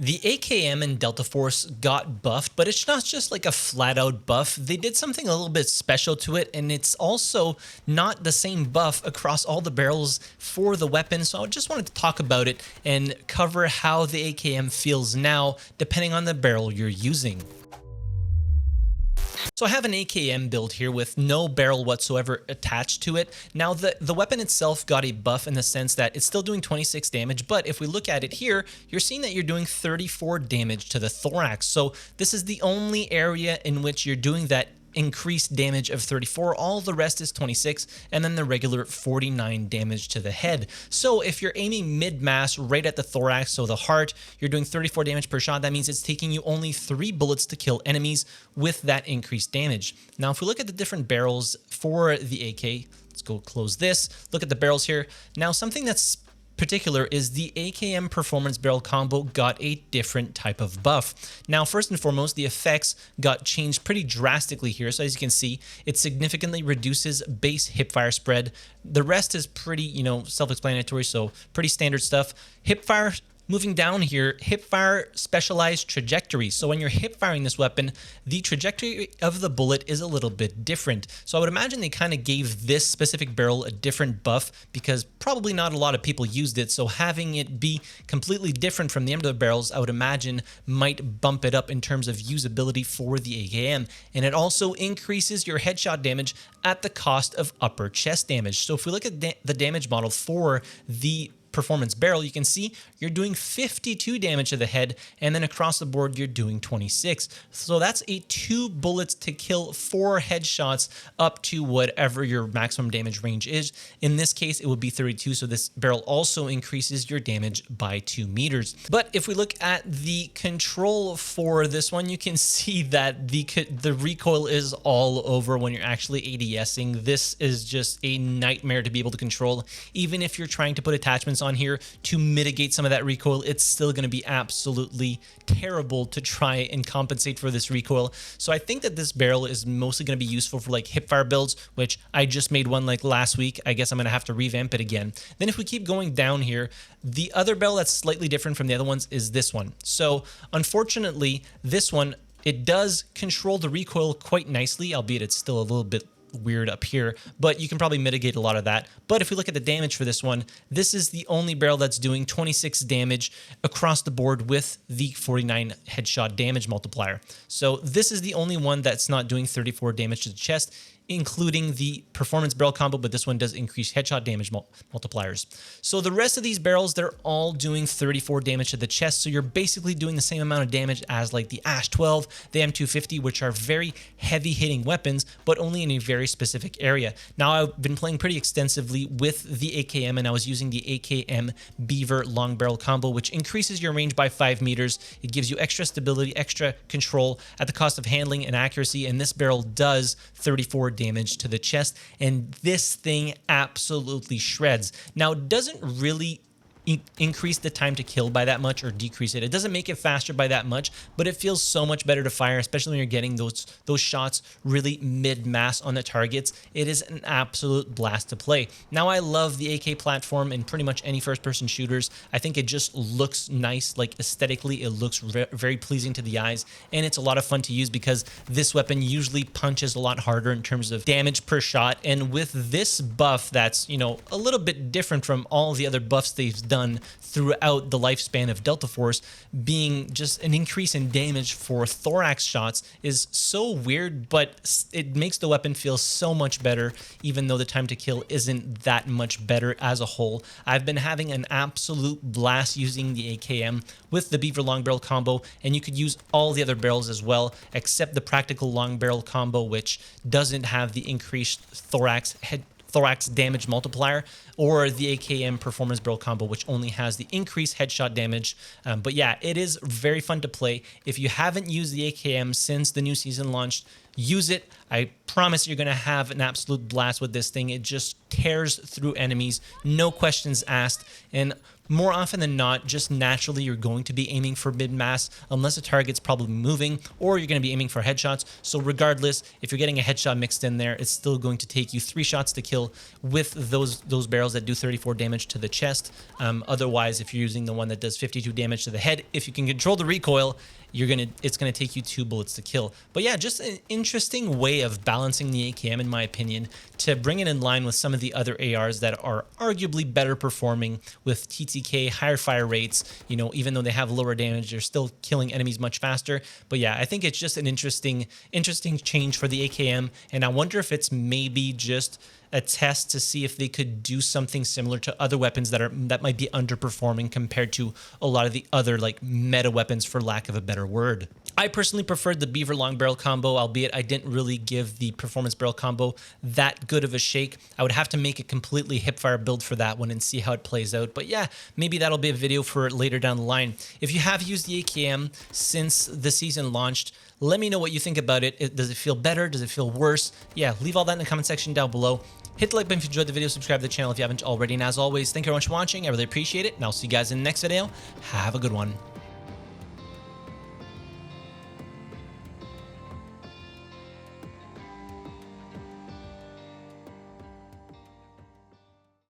The AKM and Delta Force got buffed, but it's not just like a flat out buff. They did something a little bit special to it, and it's also not the same buff across all the barrels for the weapon. So I just wanted to talk about it and cover how the AKM feels now, depending on the barrel you're using. So I have an AKM build here with no barrel whatsoever attached to it. Now the weapon itself got a buff in the sense that it's still doing 26 damage, but if we look at it here, you're seeing that you're doing 34 damage to the thorax. So this is the only area in which you're doing that increased damage of 34. All the rest is 26, and then the regular 49 damage to the head. So if you're aiming mid-mass right at the thorax, so the heart, you're doing 34 damage per shot. That means it's taking you only 3 bullets to kill enemies with that increased damage. Now if we look at the different barrels for the AK, let's go close this, look at the barrels here. Now something that's particular is the AKM performance barrel combo got a different type of buff. Now, first and foremost, the effects got changed pretty drastically here. So as you can see, it significantly reduces base hipfire spread. The rest is pretty, self-explanatory, so pretty standard stuff. Hipfire, moving down here, hipfire specialized trajectory. So when you're hipfiring this weapon, the trajectory of the bullet is a little bit different. So I would imagine they kind of gave this specific barrel a different buff because probably not a lot of people used it. So having it be completely different from the other barrels, I would imagine might bump it up in terms of usability for the AKM. And it also increases your headshot damage at the cost of upper chest damage. So if we look at the damage model for the performance barrel, you can see you're doing 52 damage to the head, and then across the board you're doing 26. So that's a 2 bullets to kill 4 headshots up to whatever your maximum damage range is. In this case it would be 32, so this barrel also increases your damage by 2 meters. But if we look at the control for this one, you can see that the recoil is all over when you're actually ADSing. This is just a nightmare to be able to control. Even if you're trying to put attachments on here to mitigate some of that recoil, it's still going to be absolutely terrible to try and compensate for this recoil. So I think that this barrel is mostly going to be useful for like hipfire builds, which I just made one like last week. I guess I'm going to have to revamp it again. Then if we keep going down here, the other barrel that's slightly different from the other ones is this one. So unfortunately, this one, it does control the recoil quite nicely, albeit it's still a little bit weird up here, but you can probably mitigate a lot of that. But if we look at the damage for this one, this is the only barrel that's doing 26 damage across the board with the 49 headshot damage multiplier. So this is the only one that's not doing 34 damage to the chest, including the performance barrel combo, but this one does increase headshot damage multipliers. So the rest of these barrels, they're all doing 34 damage to the chest, so you're basically doing the same amount of damage as like the Ash 12, the M250, which are very heavy hitting weapons, but only in a very specific area. Now, I've been playing pretty extensively with the AKM, and I was using the AKM Beaver long barrel combo, which increases your range by 5 meters. It gives you extra stability, extra control at the cost of handling and accuracy, and this barrel does 34 damage to the chest, and this thing absolutely shreds. Now, it doesn't really increase the time to kill by that much or decrease it. It doesn't make it faster by that much, but it feels so much better to fire, especially when you're getting those shots really mid-mass on the targets. It is an absolute blast to play. Now, I love the AK platform in pretty much any first-person shooters. I think it just looks nice, like aesthetically, it looks very pleasing to the eyes, and it's a lot of fun to use because this weapon usually punches a lot harder in terms of damage per shot. And with this buff that's, a little bit different from all the other buffs they've done throughout the lifespan of Delta Force, being just an increase in damage for thorax shots is so weird, but it makes the weapon feel so much better, even though the time to kill isn't that much better as a whole. I've been having an absolute blast using the AKM with the Beaver long barrel combo, and you could use all the other barrels as well, except the practical long barrel combo, which doesn't have the increased thorax damage multiplier, or the AKM performance barrel combo, which only has the increased headshot damage. But yeah, it is very fun to play. If you haven't used the AKM since the new season launched, use it. I promise you're going to have an absolute blast with this thing. It just tears through enemies, no questions asked. And more often than not, just naturally you're going to be aiming for mid-mass unless the target's probably moving, or you're going to be aiming for headshots. So regardless, if you're getting a headshot mixed in there, it's still going to take you 3 shots to kill with those barrels that do 34 damage to the chest. Otherwise, if you're using the one that does 52 damage to the head, if you can control the recoil, it's gonna take you 2 bullets to kill. But yeah, just an interesting way of balancing the AKM, in my opinion, to bring it in line with some of the other ARs that are arguably better performing with TTK, higher fire rates. You know, even though they have lower damage, they're still killing enemies much faster. But yeah, I think it's just an interesting change for the AKM, and I wonder if it's maybe just a test to see if they could do something similar to other weapons that might be underperforming compared to a lot of the other like meta weapons, for lack of a better word. I personally preferred the Beaver long barrel combo, albeit I didn't really give the performance barrel combo that good of a shake. I would have to make a completely hipfire build for that one and see how it plays out. But yeah, maybe that'll be a video for later down the line. If you have used the AKM since the season launched, let me know what you think about it. Does it feel better? Does it feel worse? Yeah, leave all that in the comment section down below. Hit the like button if you enjoyed the video, subscribe to the channel if you haven't already, and as always, thank you very much for watching. I really appreciate it, and I'll see you guys in the next video. Have a good one.